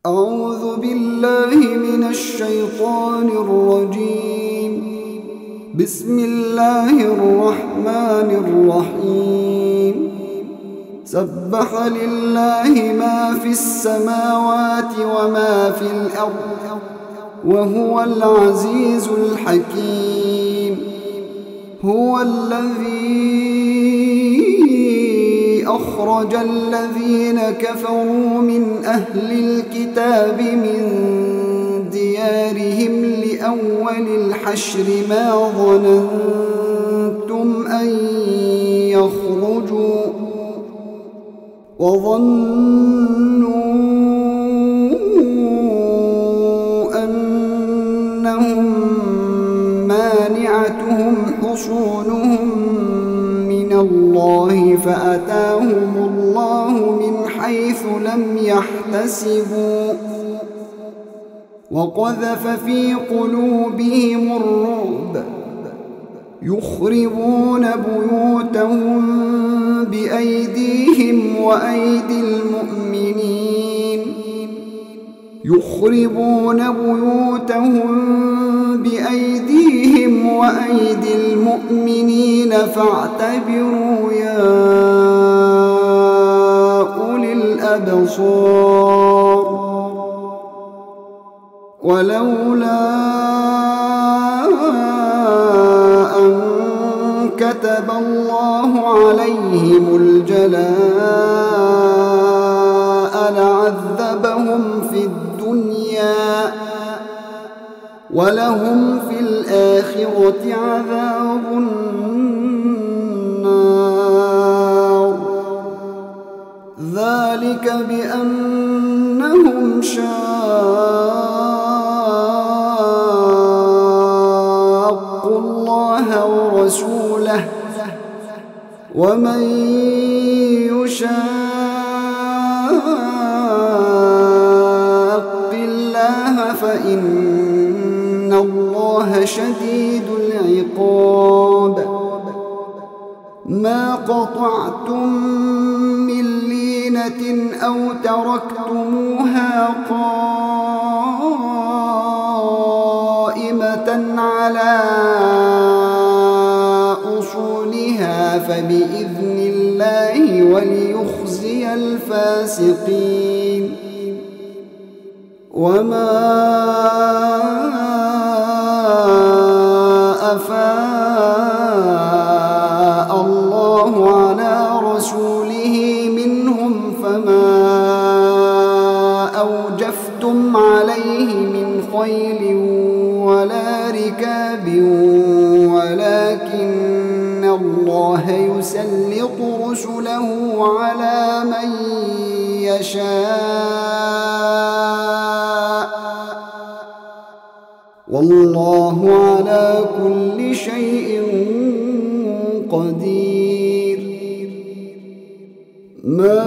أعوذ بالله من الشيطان الرجيم. بسم الله الرحمن الرحيم. سبح لله ما في السماوات وما في الأرض وهو العزيز الحكيم. هو الذي أخرج الذين كفروا من أهل الكتاب من ديارهم لأول الحشر ما ظننتم أن يخرجوا وظنوا أنهم مانعتهم حصونهم من الله فأتاهم الله من حيث لم يحتسبوا وقذف في قلوبهم الرعب يخربون بيوتهم بأيديهم وأيدي المؤمنين فاعتبروا يا أولي الأبصار. ولولا أن كتب الله عليهم الجلاء لعذبهم في الدنيا ولهم في الآخرة عذاب النار. ذلك بأنهم شاقوا الله ورسوله ومن يشاق الله فإن الله شديد العقاب. ما قطعتم من لينة أو تركتموها قائمة على أصولها فبإذن الله وليخزي الفاسقين. وما أفاء الله على رسوله منهم فما أوجفتم عليه من خيل ولا ركاب ولكن الله يسلط رسله على من يشاء والله على كل شيء قدير. ما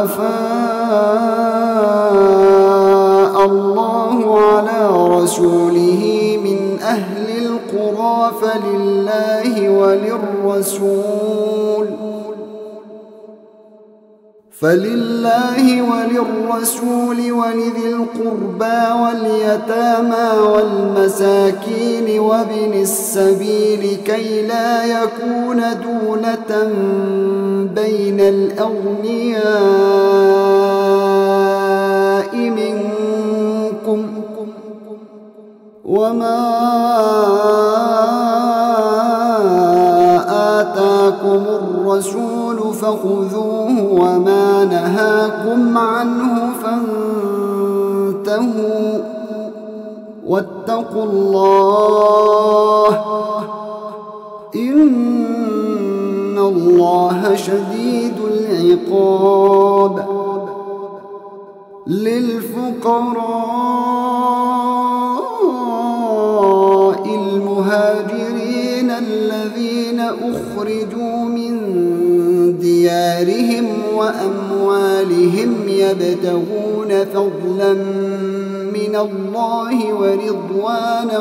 أفاء الله على رسوله من أهل القرى فلله وللرسول ولذي القربى واليتامى والمساكين وابن السبيل كي لا يكون دولة بين الأغنياء منكم. وما آتاكم الرسول فخذوه وما نهاكم عنه فانتهوا واتقوا الله إن الله شديد العقاب. للفقراء المهاجرين الذين أخرجوا من ديارهم وأموالهم يبتغون فضلا من الله ورضوانا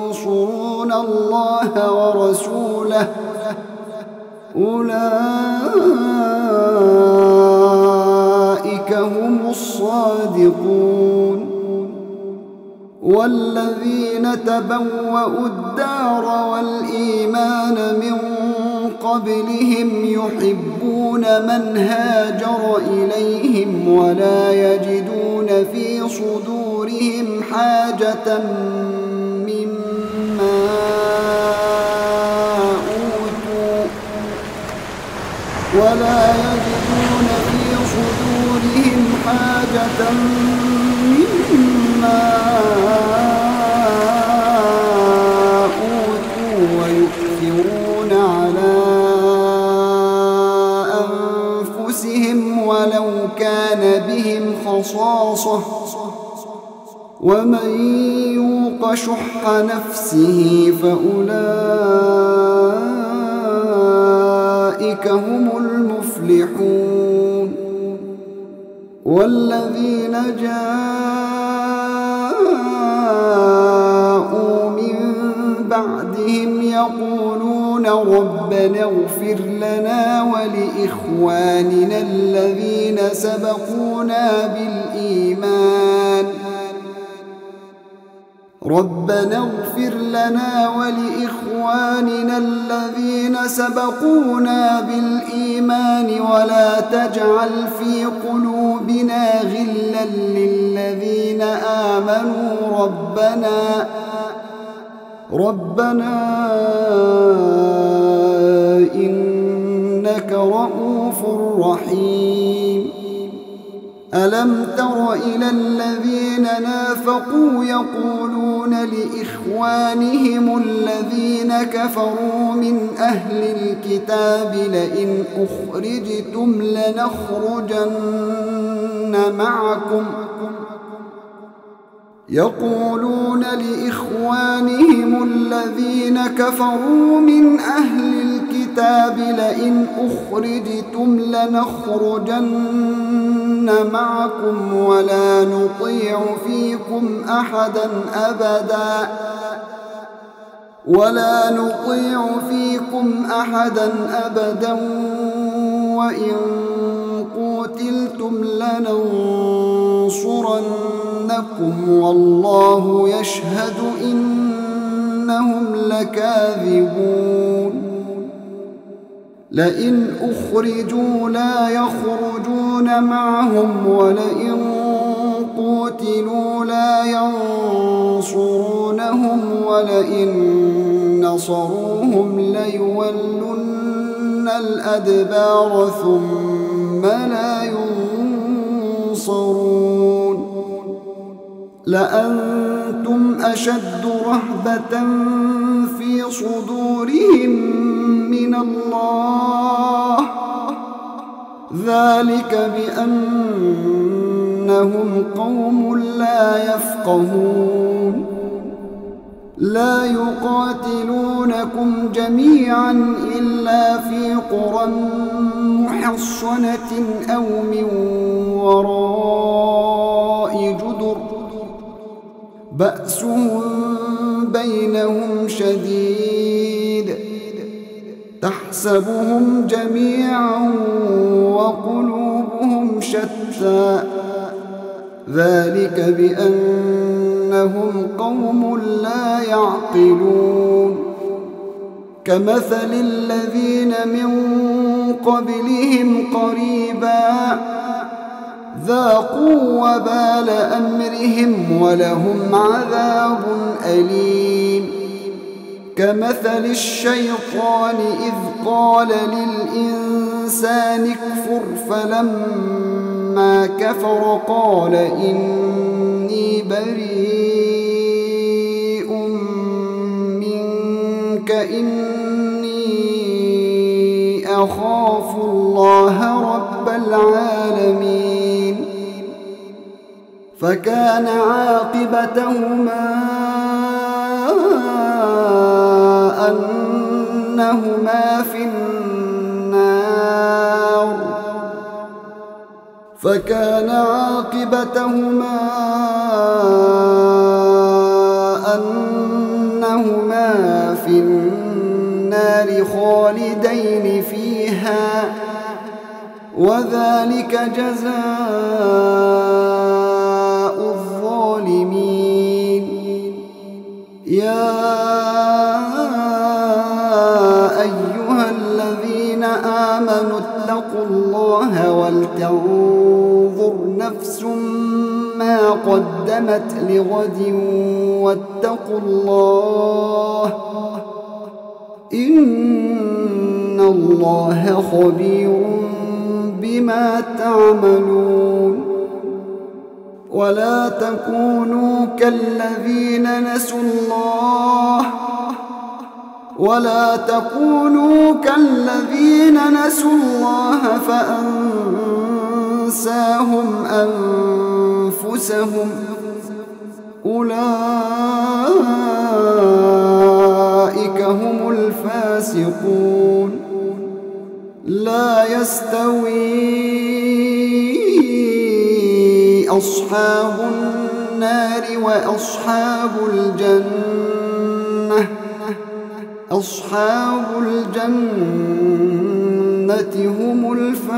وينصرون الله ورسوله أولئك والذين تبوأوا الدار والإيمان من قبلهم يحبون من هاجر إليهم ولا يجدون في صدورهم حاجة مما أوتوا ويؤثرون على أنفسهم ولو كان بهم خصاصة ومن يوق شح نفسه فأولئك هم المفلحون والذين جاءوا من بعدهم يقولون ربنا اغفر لنا ولإخواننا الذين سبقونا بالإيمان ولا تجعل في قلوبنا غلا للذين آمنوا ربنا إنك رؤوف رحيم ألم تر إلى الذين نافقوا يقولون لإخوانهم الذين كفروا من أهل الكتاب لئن أخرجتم لنخرجن معكم ولا نطيع فيكم أحدا أبدا وإن قوتلتم لننصرنكم والله يشهد إنهم لكاذبون لئن أخرجوا لا يخرجون معهم ولئن قوتلوا لا ينصرونهم ولئن نصروهم ليولن الأدبار ثم لا ينصرون لأنتم أشد رهبة في صدورهم من الله ذلك بأنهم قوم لا يفقهون لا يقاتلونكم جميعا إلا في قرى محصنة أو من وراء جدر بأسهم بينهم شديد تحسبهم جميعا وقلوبهم شتى ذلك بأنهم قوم لا يعقلون كمثل الذين من قبلهم قريبا ذاقوا وبال أمرهم ولهم عذاب أليم كمثل الشيطان إذ قال للإنسان اكفر فلما كفر قال إني بريء منك إني أخاف الله رب العالمين فكان عاقبتهما أنهما في النار خالدين فيها وذلك جزاء الظالمين يا أيها الذين آمنوا اتقوا الله ولتنظر نفس ما قدمت لغد واتقوا الله إن الله خبير بما تعملون ولا تكونوا كالذين نسوا الله فأنساهم أنفسهم أولئك هم الفاسقون لا يستوي أصحاب النار أصحاب الجنة هم الفائزون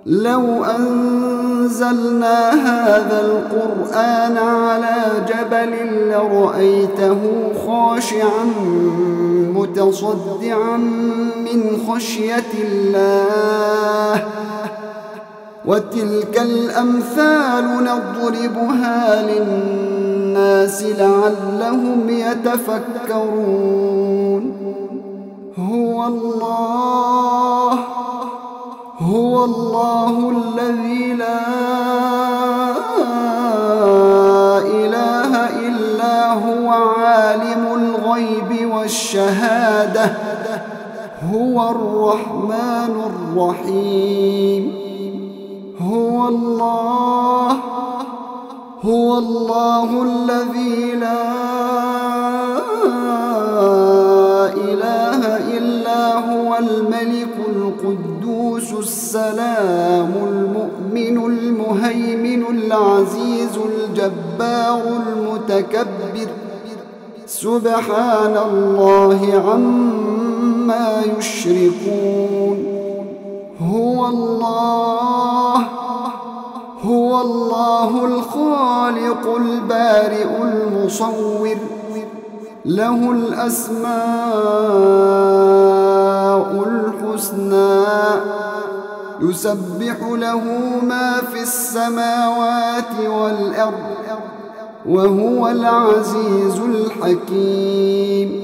لو أنزلنا هذا القرآن على جبل لرأيته خاشعا متصدعا من خشية الله وتلك الأمثال نضربها للناس لعلهم يتفكرون هو الله الذي لا إله إلا هو عالم الغيب والشهادة هو الرحمن الرحيم هو الله الذي لا إله إلا هو الملك القدوس السلام المؤمن المهيمن العزيز الجبار المتكبر سبحان الله عما يشركون هو الله الخالق البارئ المصور له الأسماء الحسنى يسبح له ما في السماوات والأرض وهو العزيز الحكيم